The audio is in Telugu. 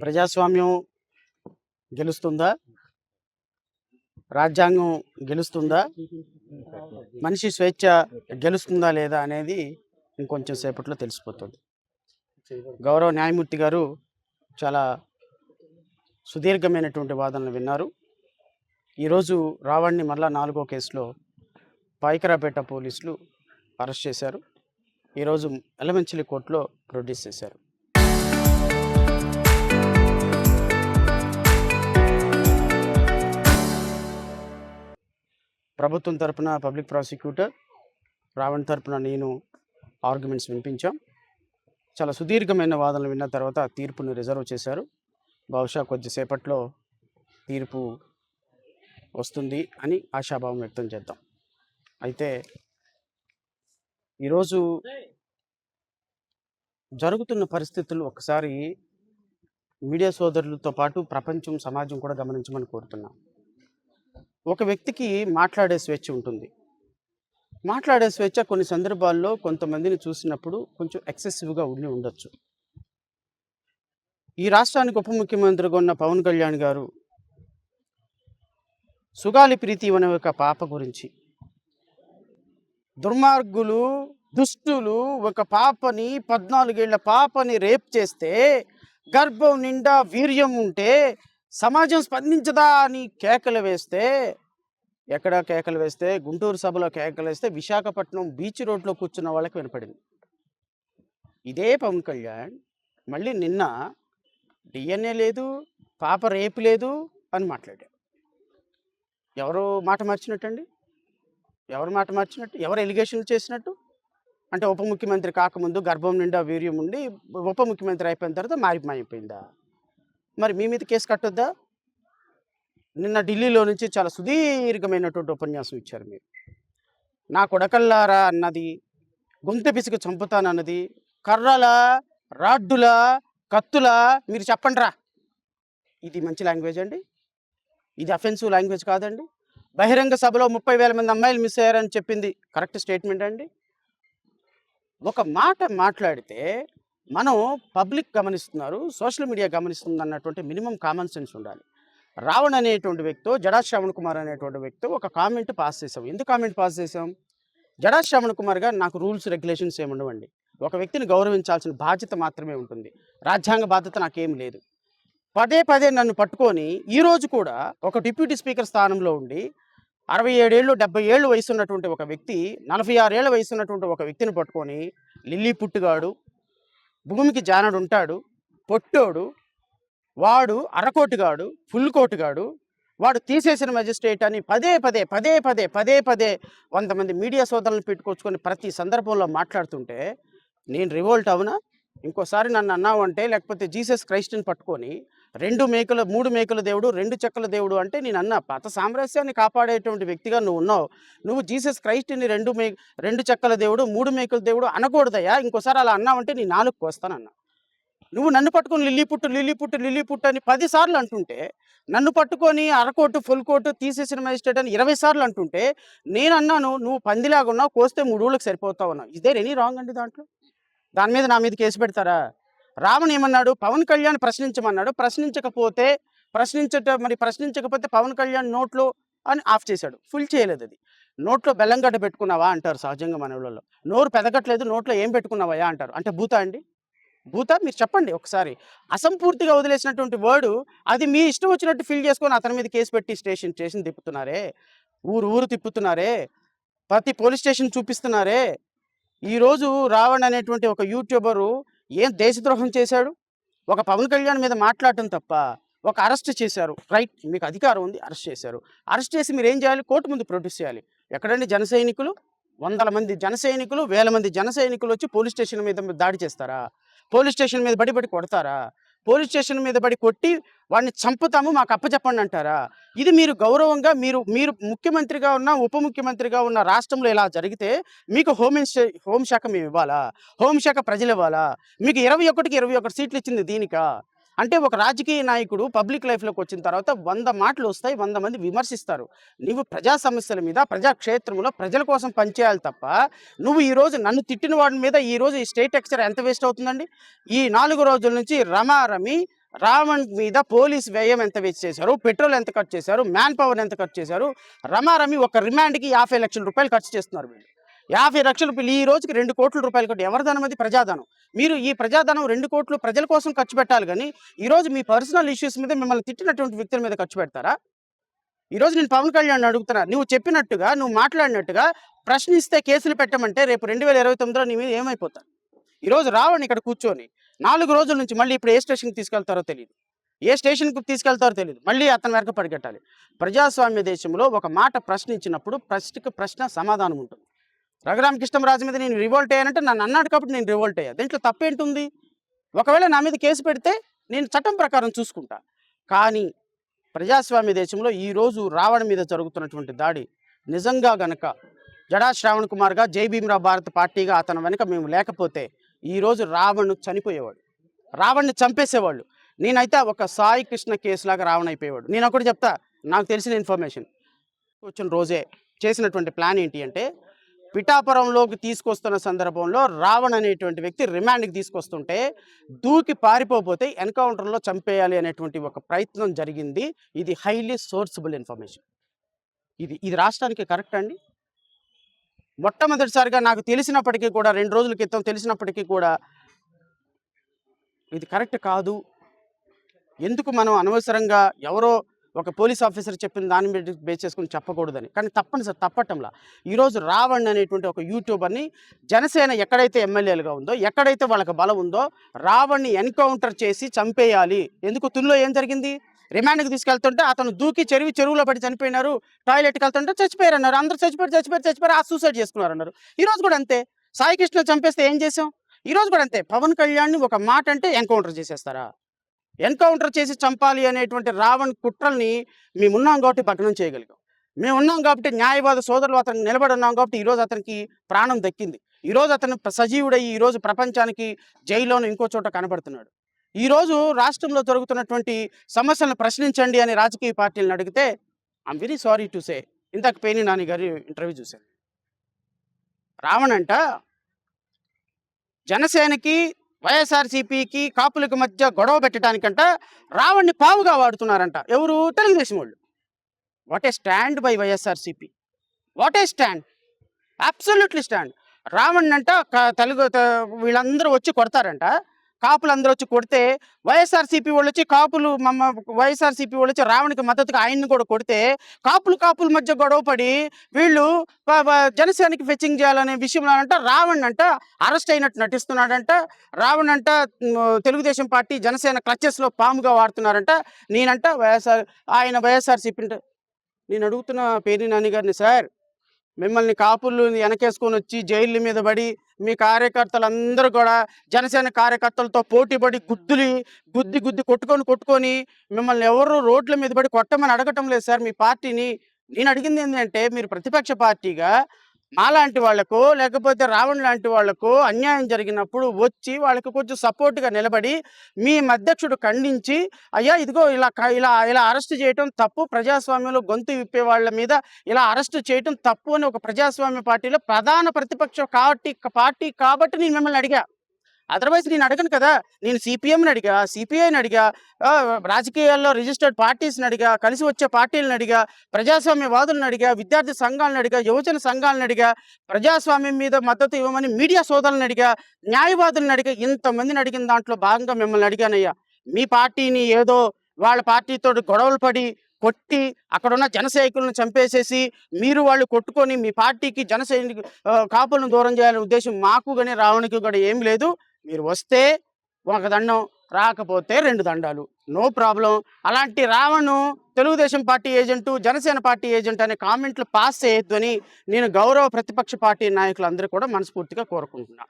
ప్రజాస్వామ్యం గెలుస్తుందా? రాజ్యాంగం గెలుస్తుందా? మనిషి స్వేచ్ఛ గెలుస్తుందా లేదా అనేది ఇంకొంచెం సేపట్లో తెలిసిపోతుంది. గౌరవ న్యాయమూర్తి గారు చాలా సుదీర్ఘమైనటువంటి వాదనలు విన్నారు. ఈరోజు రావణ్ణి మళ్ళా 4వ కేసులో పాయికరాపేట పోలీసులు అరెస్ట్ చేశారు. ఈరోజు ఎలమంచిలి కోర్టులో ప్రొడ్యూస్ చేశారు. ప్రభుత్వం తరపున పబ్లిక్ ప్రాసిక్యూటర్, రావణ్ తరపున నేను ఆర్గ్యుమెంట్స్ వినిపించాం. చాలా సుదీర్ఘమైన వాదనలు విన్న తర్వాత తీర్పును రిజర్వ్ చేశారు. బహుశా కొద్దిసేపట్లో తీర్పు వస్తుంది అని ఆశాభావం వ్యక్తం చేద్దాం. అయితే ఈరోజు జరుగుతున్న పరిస్థితులు ఒకసారి మీడియా సోదరులతో పాటు ప్రపంచం, సమాజం కూడా గమనించమని కోరుతున్నాం. ఒక వ్యక్తికి మాట్లాడే స్వేచ్ఛ ఉంటుంది. మాట్లాడే స్వేచ్ఛ కొన్ని సందర్భాల్లో కొంతమందిని చూసినప్పుడు కొంచెం ఎక్సెసివ్గా ఉండొచ్చు. ఈ రాష్ట్రానికి ఉప ముఖ్యమంత్రిగా ఉన్న పవన్ కళ్యాణ్ గారు సుగాలి ప్రీతి అనే ఒక పాప గురించి, దుర్మార్గులు, దుష్టులు ఒక పాపని, 14 ఏళ్ల పాపని రేప్ చేస్తే, గర్భం నిండా వీర్యం ఉంటే సమాజం స్పందించదా అని కేకలు వేస్తే, ఎక్కడ కేకలు వేస్తే, గుంటూరు సభలో కేకలు వేస్తే విశాఖపట్నం బీచ్ రోడ్లో కూర్చున్న వాళ్ళకి వినపడింది. ఇదే పవన్ కళ్యాణ్ మళ్ళీ నిన్న డిఎన్ఏ లేదు, పాప రేపు లేదు అని మాట్లాడాడు. ఎవరు మాట మార్చినట్టండి? ఎవరు మాట మార్చినట్టు? ఎవరు ఎలిగేషన్లు చేసినట్టు? అంటే ఉప ముఖ్యమంత్రి కాకముందు గర్భం నిండా వీర్యం ఉండి ఉప ముఖ్యమంత్రి అయిపోయిన తర్వాత మారిపోయిందా? మరి మీ మీద కేసు కట్టొద్దా? నిన్న ఢిల్లీలో నుంచి చాలా సుదీర్ఘమైనటువంటి ఉపన్యాసం ఇచ్చారు మీరు. నా కొడకల్లారా అన్నది, గొంతు పిసికి చంపుతానన్నది, కర్రల, రాడ్డుల, కత్తుల, మీరు చెప్పండి రా. ఇది మంచి లాంగ్వేజ్ అండి? ఇది అఫెన్సివ్ లాంగ్వేజ్ కాదండి? బహిరంగ సభలో 30,000 మంది అమ్మాయిలు మిస్ అయ్యారని చెప్పింది కరెక్ట్ స్టేట్మెంట్ అండి? ఒక మాట మాట్లాడితే మనం పబ్లిక్ గమనిస్తున్నారు, సోషల్ మీడియా గమనిస్తుంది అన్నటువంటి మినిమం కామన్ సెన్స్ ఉండాలి. రావణ్ అనేటువంటి వ్యక్తి, జడా శ్రవణ్ కుమార్ అనేటువంటి వ్యక్తి ఒక కామెంట్ పాస్ చేసాం. ఎందుకు కామెంట్ పాస్ చేసాం? జడా శ్రవణ్ కుమార్ గారు, నాకు రూల్స్ రెగ్యులేషన్స్ ఏమి ఉండవండి, ఒక వ్యక్తిని గౌరవించాల్సిన బాధ్యత మాత్రమే ఉంటుంది, రాజ్యాంగ బాధ్యత నాకేం లేదు. పదే పదే నన్ను పట్టుకొని ఈరోజు కూడా ఒక డిప్యూటీ స్పీకర్ స్థానంలో ఉండి 67 ఏళ్ళు 70 ఏళ్ళు వయసు ఉన్నటువంటి ఒక వ్యక్తి, 46 ఏళ్ళ వయసు ఉన్నటువంటి ఒక వ్యక్తిని పట్టుకొని, లిల్లీ పుట్టుగాడు, భూమికి జానడు ఉంటాడు, పొట్టోడు, వాడు అరకోటుగాడు, ఫుల్ కోటుగాడు, వాడు తీసేసిన మెజిస్ట్రేట్ అని పదే పదే 100 మంది మీడియా సోదరులను పెట్టుకొచ్చుకొని ప్రతి సందర్భంలో మాట్లాడుతుంటే నేను రివోల్ట్ అవునా? ఇంకోసారి నన్ను అన్నావు అంటే, లేకపోతే జీసస్ క్రైస్ట్ని పట్టుకొని 3 మేకుల దేవుడు, 2 చెక్కల దేవుడు అంటే నేను అన్నా, పాత సామ్రాజ్యాన్ని కాపాడేటువంటి వ్యక్తిగా నువ్వు ఉన్నావు. నువ్వు జీసస్ క్రైస్ట్ని 2 చెక్కల దేవుడు, 3 మేకుల దేవుడు అనకూడదయ్యా. ఇంకోసారి అలా అన్నావంటే నీ నాలుగు కోస్తానన్నా. నువ్వు నన్ను పట్టుకొని లిల్లీ పుట్టు అని 10 సార్లు అంటుంటే, నన్ను పట్టుకొని అరకోటు, ఫుల్ కోటు, తీసేసిన మెజిస్ట్రేట్ అని 20 సార్లు అంటుంటే, నేను అన్నాను నువ్వు పందిలాగా ఉన్నావు, కోస్తే 3 ఊళ్ళకి సరిపోతావు అన్నావు. ఇస్ దేర్ ఎనీ రాంగ్ అండి దాంట్లో? దాని మీద నా మీద కేసు పెడతారా? రావణ్ ఏమన్నాడు? పవన్ కళ్యాణ్ ప్రశ్నించమన్నాడు, ప్రశ్నించకపోతే పవన్ కళ్యాణ్ నోట్లో అని ఆఫ్ చేశాడు, ఫుల్ చేయలేదు. అది నోట్లో బెల్లంగడ్డ పెట్టుకున్నావా అంటారు సహజంగా మన ఊళ్ళలో. నోరు పెదగట్లేదు, నోట్లో ఏం పెట్టుకున్నావా అంటారు. అంటే భూతా అండి? భూతా? మీరు చెప్పండి ఒకసారి. అసంపూర్తిగా వదిలేసినటువంటి వర్డు అది మీ ఇష్టం వచ్చినట్టు ఫిల్ చేసుకొని అతని మీద కేసు పెట్టి స్టేషన్ తిప్పుతున్నారే, ఊరు తిప్పుతున్నారే, ప్రతి పోలీస్ స్టేషన్ చూపిస్తున్నారే. ఈరోజు రావణ్ అనేటువంటి ఒక యూట్యూబరు ఏం దేశద్రోహం చేశాడు? ఒక పవన్ కళ్యాణ్ మీద మాట్లాడటం తప్ప ఒక అరెస్ట్ చేశారు. రైట్, మీకు అధికారం ఉంది, అరెస్ట్ చేశారు. అరెస్ట్ చేసి మీరు ఏం చేయాలి? కోర్టు ముందు ప్రొడ్యూస్ చేయాలి. ఎక్కడండి జన సైనికులు? 100 మంది జన సైనికులు, 1000 మంది జన సైనికులు వచ్చి పోలీస్ స్టేషన్ మీద దాడి చేస్తారా? పోలీస్ స్టేషన్ మీద బడి కొడతారా? పోలీస్ స్టేషన్ మీద బడి కొట్టి వాడిని చంపుతాము, మాకు అప్పచెప్పండి అంటారా? ఇది మీరు గౌరవంగా, మీరు ముఖ్యమంత్రిగా ఉన్న, ఉప ముఖ్యమంత్రిగా ఉన్న రాష్ట్రంలో ఇలా జరిగితే మీకు హోంశాఖ మేము ఇవ్వాలా? హోంశాఖ ప్రజలు ఇవ్వాలా? మీకు 21కి 21 సీట్లు ఇచ్చింది దీనికా? అంటే ఒక రాజకీయ నాయకుడు పబ్లిక్ లైఫ్లోకి వచ్చిన తర్వాత 100 మాటలు వస్తాయి, 100 మంది విమర్శిస్తారు. నువ్వు ప్రజా సమస్యల మీద, ప్రజాక్షేత్రంలో ప్రజల కోసం పనిచేయాలి తప్ప, నువ్వు ఈరోజు నన్ను తిట్టిన వాడి మీద ఈరోజు ఈ స్టేట్ ఎక్స్చర్ ఎంత వేస్ట్ అవుతుందండి? ఈ 4 రోజుల నుంచి రమారమి రావణ్ మీద పోలీస్ వ్యయం ఎంత వేస్ట్ చేశారు, పెట్రోల్ ఎంత ఖర్చు చేశారు, మ్యాన్ పవర్ ఎంత ఖర్చు చేశారు, రమారమి ఒక రిమాండ్కి 50 లక్షల రూపాయలు ఖర్చు చేస్తున్నారు వీళ్ళు. 50 లక్షల రూపాయలు ఈ రోజుకి 2 కోట్ల రూపాయలు కట్టి ఎవరి ధనం అది? ప్రజాధనం. మీరు ఈ ప్రజాధనం 2 కోట్లు ప్రజల కోసం ఖర్చు పెట్టాలి కానీ ఈరోజు మీ పర్సనల్ ఇష్యూస్ మీద మిమ్మల్ని తిట్టినటువంటి వ్యక్తుల మీద ఖర్చు పెడతారా? ఈరోజు నేను పవన్ కళ్యాణ్ అడుగుతున్నా, నువ్వు చెప్పినట్టుగా నువ్వు మాట్లాడినట్టుగా ప్రశ్నిస్తే కేసులు పెట్టమంటే రేపు 2029లో నీ మీద ఏమైపోతారు? ఈరోజు రావణ్ ఇక్కడ కూర్చొని 4 రోజుల నుంచి మళ్ళీ ఇప్పుడు ఏ స్టేషన్కి తీసుకెళ్తారో తెలియదు, ఏ స్టేషన్కి తీసుకెళ్తారో తెలియదు, మళ్ళీ అతని వెనక పరిగెట్టాలి. ప్రజాస్వామ్య దేశంలో ఒక మాట ప్రశ్నించినప్పుడు ప్రశ్నకు ప్రశ్న సమాధానం ఉంటుంది. రఘురామకృష్ణరాజు మీద నేను రివోల్ట్ అయ్యానంటే నన్ను అన్నాడు కాబట్టి నేను రివోల్ట్ అయ్యా, దీంట్లో తప్పేంటుంది? ఒకవేళ నా మీద కేసు పెడితే నేను చట్టం ప్రకారం చూసుకుంటా. కానీ ప్రజాస్వామ్య దేశంలో ఈరోజు రావణ్ మీద జరుగుతున్నటువంటి దాడి నిజంగా గనక జడా శ్రావణ్ కుమార్గా జై భీమ్రావ్ భారత్ పార్టీగా అతని వెనక మేము లేకపోతే ఈరోజు రావణ్ చనిపోయేవాడు, రావణ్ని చంపేసేవాళ్ళు. నేనైతే ఒక సాయి కృష్ణ కేసులాగా రావణ్ అయిపోయేవాడు. నేను ఒకటి చెప్తా, నాకు తెలిసిన ఇన్ఫర్మేషన్ వచ్చిన రోజే చేసినటువంటి ప్లాన్ ఏంటి అంటే, పిఠాపురంలోకి తీసుకొస్తున్న సందర్భంలో రావణ్ అనేటువంటి వ్యక్తి రిమాండ్కి తీసుకొస్తుంటే దూకి పారిపోతే ఎన్కౌంటర్లో చంపేయాలి అనేటువంటి ఒక ప్రయత్నం జరిగింది. ఇది హైలీ సోర్సబుల్ ఇన్ఫర్మేషన్. ఇది రాష్ట్రానికి కరెక్ట్ అండి? మొట్టమొదటిసారిగా నాకు తెలిసినప్పటికీ కూడా 2 రోజుల క్రితం తెలిసినప్పటికీ కూడా ఇది కరెక్ట్ కాదు. ఎందుకు మనం అనవసరంగా ఎవరో ఒక పోలీస్ ఆఫీసర్ చెప్పిన దాని మీద బేస్ చేసుకుని చెప్పకూడదని. కానీ తప్పనిసరి తప్పటంలా ఈరోజు రావణ్ అనేటువంటి ఒక యూట్యూబర్ని జనసేన ఎక్కడైతే ఎమ్మెల్యేలుగా ఉందో, ఎక్కడైతే వాళ్ళకి బలం ఉందో రావణ్ని ఎన్కౌంటర్ చేసి చంపేయాలి. ఎందుకు? తునిలో ఏం జరిగింది? రిమాండ్కి తీసుకెళ్తుంటే అతను దూకి చెరువులో పడి చనిపోయినారు, టాయిలెట్కి వెళ్తుంటే చచ్చిపోయారు అన్నారు. అందరూ చచ్చిపోయారు, ఆ సూసైడ్ చేసుకున్నారు అన్నారు. ఈరోజు కూడా అంతే. సాయి కృష్ణ చంపేస్తే ఏం చేసాం? ఈరోజు కూడా అంతే. పవన్ కళ్యాణ్ని ఒక మాట అంటే ఎన్కౌంటర్ చేసేస్తారా? ఎన్కౌంటర్ చేసి చంపాలి అనేటువంటి రావణ్ కుట్రల్ని మేమున్నాం కాబట్టి భగ్నం చేయగలిగాం. మేమున్నాం కాబట్టి న్యాయవాద సోదరులు అతనికి నిలబడి ఉన్నాం కాబట్టి ఈరోజు అతనికి ప్రాణం దక్కింది. ఈరోజు అతను సజీవుడయ్యి ఈరోజు ప్రపంచానికి జైల్లోనూ ఇంకో చోట కనబడుతున్నాడు. ఈరోజు రాష్ట్రంలో జరుగుతున్నటువంటి సమస్యలను ప్రశ్నించండి అని రాజకీయ పార్టీలను అడిగితే I'm very sorry to say, ఇందాక పేర్ని నాని గారి ఇంటర్వ్యూ చూశాను. రావణ్ అంట జనసేనకి వైఎస్ఆర్సీపీకి కాపులకు మధ్య గొడవ పెట్టడానికంట రావణ్ని పావుగా వాడుతున్నారంట. ఎవరు? తెలుగుదేశం వాళ్ళు. What a stand by YSRCP, what a stand, absolutely stand. Ravan అంట వీళ్ళందరూ వచ్చి కొడతారంట, కాపులందరూ వచ్చి కొడితే వైఎస్ఆర్సీపీ వాళ్ళు వచ్చి వైఎస్ఆర్సీపీ వాళ్ళు వచ్చి రావణ్కి మద్దతుగా ఆయన్ని కూడా కొడితే కాపుల మధ్య గొడవ పడి వీళ్ళు జనసేనకి ఫెచ్చింగ్ చేయాలనే విషయంలో అంట రావణ్ అంట అరెస్ట్ అయినట్టు నటిస్తున్నాడంట. రావణ్ అంట తెలుగుదేశం పార్టీ జనసేన క్లచెస్లో పాముగా వాడుతున్నారంట. నేనంట వైఎస్ఆర్సీపీ అంటే నేను అడుగుతున్న పేర్ని నాని గారిని, సార్ మిమ్మల్ని కాపులు వెనకేసుకొని వచ్చి జైళ్ళ మీద పడి మీ కార్యకర్తలందరూ కూడా జనసేన కార్యకర్తలతో పోటీపడి గుద్ది కొట్టుకొని మిమ్మల్ని ఎవరు రోడ్ల మీద పడి కొట్టమని అడగటం లేదు సార్ మీ పార్టీని. నేను అడిగింది ఏంటంటే, మీరు ప్రతిపక్ష పార్టీగా మాలాంటి వాళ్లకు లేకపోతే రావణ్ లాంటి వాళ్లకు అన్యాయం జరిగినప్పుడు వచ్చి వాళ్ళకి కొంచెం సపోర్ట్గా నిలబడి మీ అధ్యక్షుడు ఖండించి అయ్యా ఇదిగో ఇలా అరెస్ట్ చేయటం తప్పు, ప్రజాస్వామ్యంలో గొంతు విప్పే వాళ్ళ మీద ఇలా అరెస్ట్ చేయటం తప్పు అని ఒక ప్రజాస్వామ్య పార్టీలో ప్రధాన ప్రతిపక్ష పార్టీ కాబట్టి నేను మిమ్మల్ని అడిగా. అదర్వైజ్ నేను అడగను కదా. నేను సిపిఎంని అడిగా, సిపిఐని అడిగా, రాజకీయాల్లో రిజిస్టర్డ్ పార్టీస్ని అడిగా, కలిసి వచ్చే పార్టీలను అడిగా, ప్రజాస్వామ్యవాదులను అడిగా, విద్యార్థి సంఘాలను అడిగా, యువజన సంఘాలను అడిగా, ప్రజాస్వామ్యం మీద మద్దతు ఇవ్వమని మీడియా సోదరులను అడిగా, న్యాయవాదులను అడిగా. ఇంతమందిని అడిగిన దాంట్లో భాగంగా మిమ్మల్ని అడిగానయ్యా. మీ పార్టీని ఏదో వాళ్ళ పార్టీతో గొడవలు పడి కొట్టి అక్కడున్న జనసైనికులను చంపేసేసి మీరు వాళ్ళు కొట్టుకొని మీ పార్టీకి కాపులను దూరం చేయాలనే ఉద్దేశం మాకు కానీ రావణ్కి కూడా ఏం లేదు. మీరు వస్తే ఒక దండం, రాకపోతే 2 దండాలు, నో ప్రాబ్లం. అలాంటి Ravan Telugu Desam party agent, Janasena party agent అనే కామెంట్లు పాస్ చేయొద్దని నేను గౌరవ ప్రతిపక్ష పార్టీ నాయకులందరూ కూడా మనస్ఫూర్తిగా కోరుకుంటున్నాను.